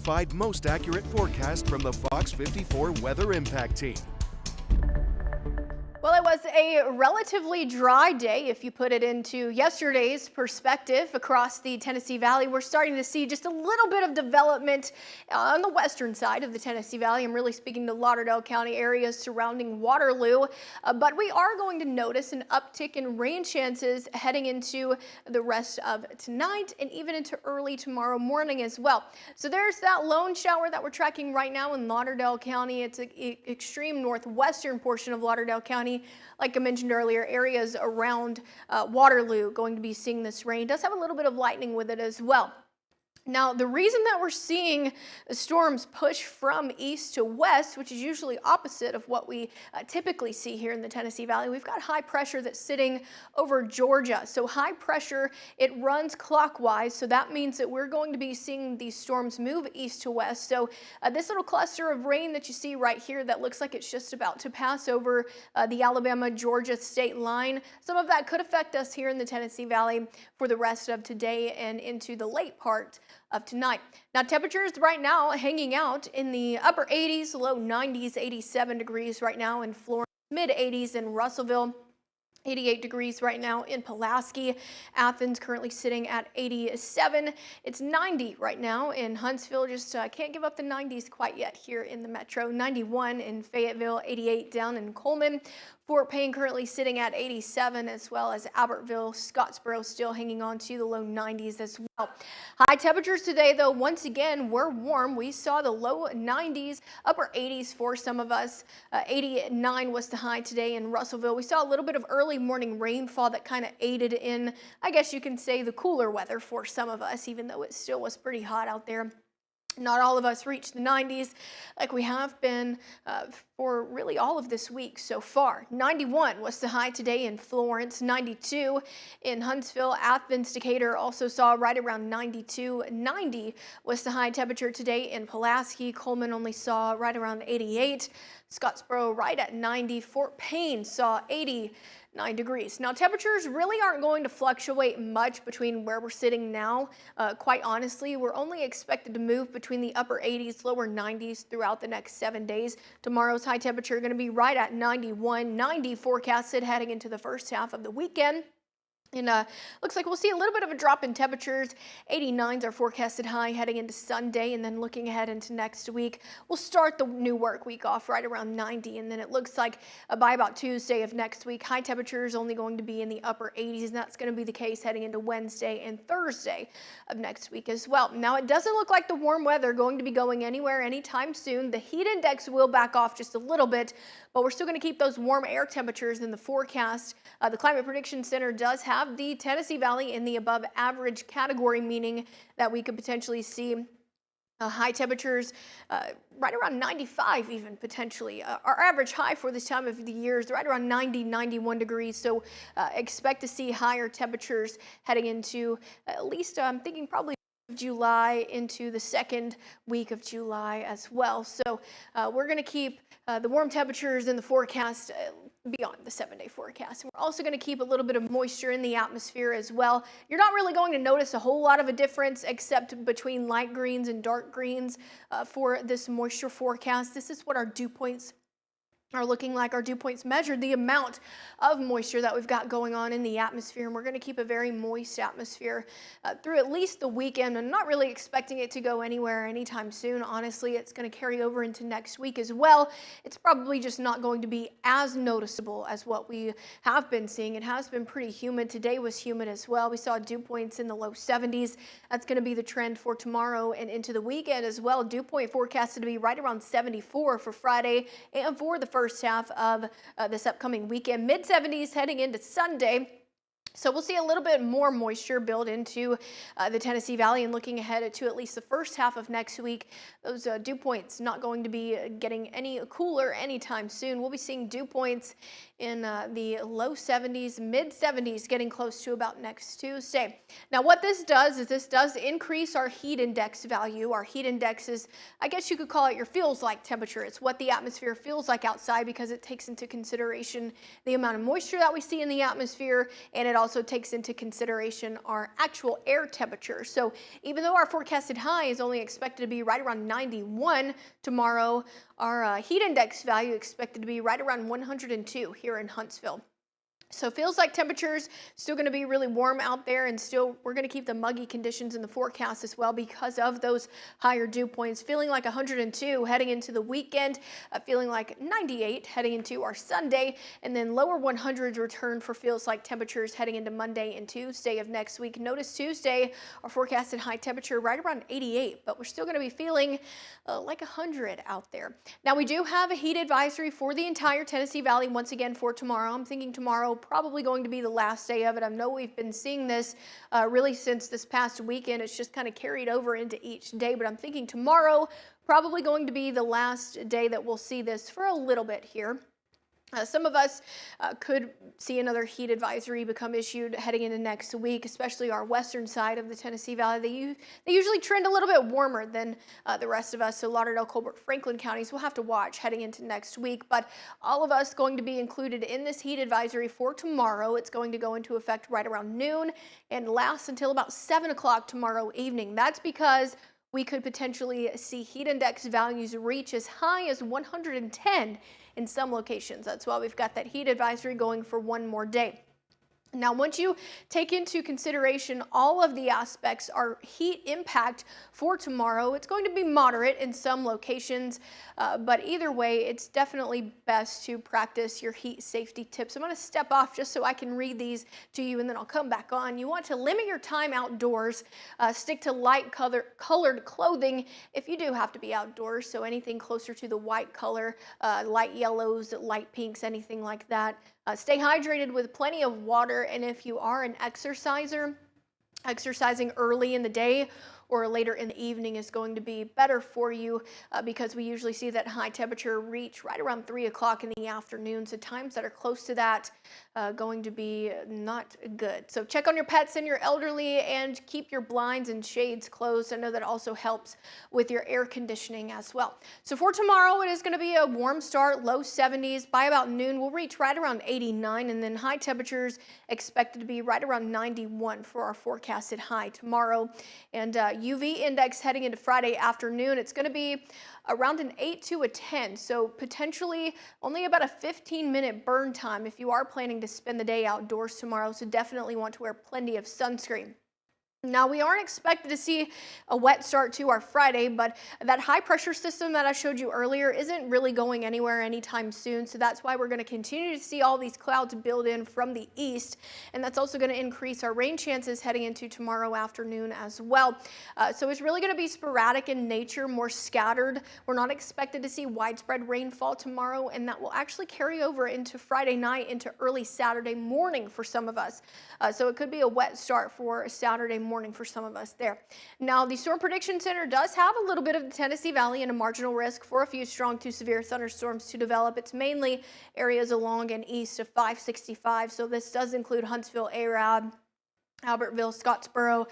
certified most accurate forecast from the Fox 54 Weather Impact Team. Well, it was a relatively dry day if you put it into yesterday's perspective across the Tennessee Valley. We're starting to see just a little bit of development on the western side of the Tennessee Valley. I'm really speaking to Lauderdale County areas surrounding Waterloo, but we are going to notice an uptick in rain chances heading into the rest of tonight and even into early tomorrow morning as well. So there's that lone shower that we're tracking right now in Lauderdale County. It's an extreme northwestern portion of Lauderdale County. Like I mentioned earlier, areas around Waterloo going to be seeing this rain. It does have a little bit of lightning with it as well. Now, the reason that we're seeing storms push from east to west, which is usually opposite of what we typically see here in the Tennessee Valley, we've got high pressure that's sitting over Georgia. So high pressure, it runs clockwise. So that means that we're going to be seeing these storms move east to west. So this little cluster of rain that you see right here that looks like it's just about to pass over the Alabama-Georgia state line, some of that could affect us here in the Tennessee Valley for the rest of today and into the late part of tonight. Now, temperatures right now hanging out in the upper 80s, low 90s, 87 degrees right now in Florence, mid 80s in Russellville. 88 degrees right now in Pulaski. Athens currently sitting at 87. It's 90 right now in Huntsville. Just can't give up the 90s quite yet here in the metro. 91 in Fayetteville, 88 down in Coleman. Fort Payne currently sitting at 87, as well as Albertville, Scottsboro still hanging on to the low 90s as well. High temperatures today, though, once again, were warm. We saw the low 90s, upper 80s for some of us. 89 was the high today in Russellville. We saw a little bit of early morning rainfall that kind of aided in, I guess you can say, the cooler weather for some of us, even though it still was pretty hot out there. Not all of us reached the 90s like we have been for really all of this week so far. 91 was the high today in Florence, 92 in Huntsville. Athens, Decatur also saw right around 92. 90 was the high temperature today in Pulaski. Coleman only saw right around 88. Scottsboro right at 90. Fort Payne saw 89 degrees. Now, temperatures really aren't going to fluctuate much between where we're sitting now. Quite honestly, we're only expected to move between the upper 80s, lower 90s throughout the next 7 days. Tomorrow's high temperature going to be right at 91, 90 forecasted heading into the first half of the weekend. And looks like we'll see a little bit of a drop in temperatures. 89s are forecasted high heading into Sunday, and then looking ahead into next week, we'll start the new work week off right around 90, and then it looks like by about Tuesday of next week, high temperatures only going to be in the upper 80s, and that's going to be the case heading into Wednesday and Thursday of next week as well. Now, it doesn't look like the warm weather going to be going anywhere anytime soon. The heat index will back off just a little bit, but we're still going to keep those warm air temperatures in the forecast. The Climate Prediction Center does have the Tennessee Valley in the above average category, meaning that we could potentially see high temperatures right around 95 even potentially. Our average high for this time of the year is right around 90, 91 degrees. So expect to see higher temperatures heading into at least, I'm thinking probably July into the second week of July as well. So we're going to keep the warm temperatures in the forecast beyond the 7-day forecast. And we're also going to keep a little bit of moisture in the atmosphere as well. You're not really going to notice a whole lot of a difference except between light greens and dark greens for this moisture forecast. This is what our dew points are looking like. Our dew points measure the amount of moisture that we've got going on in the atmosphere, and we're going to keep a very moist atmosphere through at least the weekend. I'm not really expecting it to go anywhere anytime soon. Honestly, it's going to carry over into next week as well. It's probably just not going to be as noticeable as what we have been seeing. It has been pretty humid. Today was humid as well. We saw dew points in the low 70s. That's going to be the trend for tomorrow and into the weekend as well. Dew point forecasted to be right around 74 for Friday and for the first half of this upcoming weekend. Mid-70s heading into Sunday. So we'll see a little bit more moisture build into the Tennessee Valley, and looking ahead to at least the first half of next week, those dew points not going to be getting any cooler anytime soon. We'll be seeing dew points in the low 70s, mid 70s, getting close to about next Tuesday. Now what this does is this does increase our heat index value. Our heat index is, I guess you could call it your feels like temperature. It's what the atmosphere feels like outside because it takes into consideration the amount of moisture that we see in the atmosphere, and it also takes into consideration our actual air temperature. So even though our forecasted high is only expected to be right around 91 tomorrow, our heat index value expected to be right around 102 here in Huntsville. So feels like temperatures still going to be really warm out there, and still we're going to keep the muggy conditions in the forecast as well because of those higher dew points. Feeling like 102 heading into the weekend, feeling like 98 heading into our Sunday, and then lower 100s return for feels like temperatures heading into Monday and Tuesday of next week. Notice Tuesday, our forecasted high temperature right around 88, but we're still going to be feeling like 100 out there. Now we do have a heat advisory for the entire Tennessee Valley once again for tomorrow. I'm thinking tomorrow probably going to be the last day of it. I know we've been seeing this really since this past weekend. It's just kind of carried over into each day, but I'm thinking tomorrow probably going to be the last day that we'll see this for a little bit here. Some of us could see another heat advisory become issued heading into next week, especially our western side of the Tennessee Valley. They usually trend a little bit warmer than the rest of us, so Lauderdale, Colbert, Franklin counties will have to watch heading into next week. But all of us going to be included in this heat advisory for tomorrow. It's going to go into effect right around noon and last until about 7 o'clock tomorrow evening. That's because we could potentially see heat index values reach as high as 110 in some locations. That's why we've got that heat advisory going for one more day. Now, once you take into consideration all of the aspects, our heat impact for tomorrow, it's going to be moderate in some locations, but either way, it's definitely best to practice your heat safety tips. I'm going to step off just so I can read these to you, and then I'll come back on. You want to limit your time outdoors, stick to light colored clothing if you do have to be outdoors, so anything closer to the white color, light yellows, light pinks, anything like that. Stay hydrated with plenty of water, and if you are an exerciser, exercising early in the day or later in the evening is going to be better for you because we usually see that high temperature reach right around 3 o'clock in the afternoon. So times that are close to that going to be not good. So check on your pets and your elderly and keep your blinds and shades closed. I know that also helps with your air conditioning as well. So for tomorrow, it is going to be a warm start, low 70s. By about noon, we'll reach right around 89, and then high temperatures expected to be right around 91 for our forecasted high tomorrow. And UV index heading into Friday afternoon, it's going to be around an 8 to a 10, so potentially only about a 15-minute burn time if you are planning to spend the day outdoors tomorrow, so definitely want to wear plenty of sunscreen. Now, we aren't expected to see a wet start to our Friday, but that high pressure system that I showed you earlier isn't really going anywhere anytime soon. So that's why we're going to continue to see all these clouds build in from the east. And that's also going to increase our rain chances heading into tomorrow afternoon as well. So it's really going to be sporadic in nature, more scattered. We're not expected to see widespread rainfall tomorrow, and that will actually carry over into Friday night into early Saturday morning for some of us. So it could be a wet start for Saturday morning for some of us there. Now, the Storm Prediction Center does have a little bit of the Tennessee Valley and a marginal risk for a few strong to severe thunderstorms to develop. It's mainly areas along and east of 565, so this does include Huntsville, Arab, Albertville, Scottsboro,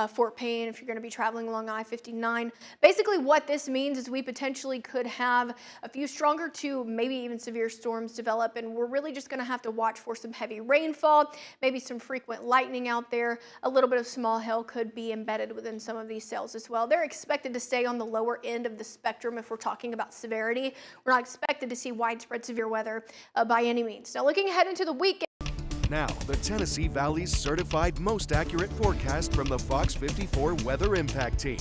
Fort Payne, if you're going to be traveling along I-59. Basically, what this means is we potentially could have a few stronger to maybe even severe storms develop, and we're really just going to have to watch for some heavy rainfall, maybe some frequent lightning out there. A little bit of small hail could be embedded within some of these cells as well. They're expected to stay on the lower end of the spectrum if we're talking about severity. We're not expected to see widespread severe weather by any means. Now, looking ahead into the weekend. Now, the Tennessee Valley's certified most accurate forecast from the Fox 54 Weather Impact Team.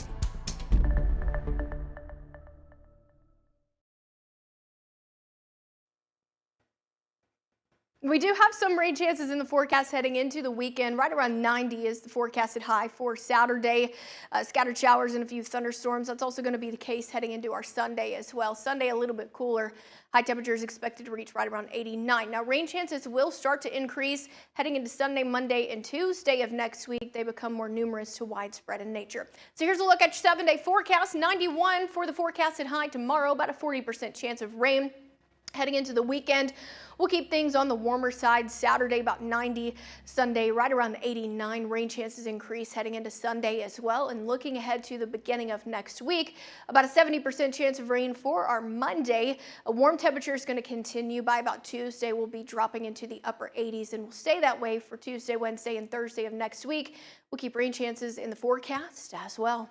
We do have some rain chances in the forecast heading into the weekend. Right around 90 is the forecasted high for Saturday. Scattered showers and a few thunderstorms. That's also going to be the case heading into our Sunday as well. Sunday a little bit cooler. High temperatures expected to reach right around 89. Now, rain chances will start to increase heading into Sunday, Monday, and Tuesday of next week. They become more numerous to widespread in nature. So here's a look at your 7-day forecast. 91 for the forecasted high tomorrow, about a 40% chance of rain. Heading into the weekend, we'll keep things on the warmer side. Saturday about 90, Sunday right around 89. Rain chances increase heading into Sunday as well. And looking ahead to the beginning of next week, about a 70% chance of rain for our Monday. A warm temperature is going to continue by about Tuesday. We'll be dropping into the upper 80s and will stay that way for Tuesday, Wednesday, and Thursday of next week. We'll keep rain chances in the forecast as well.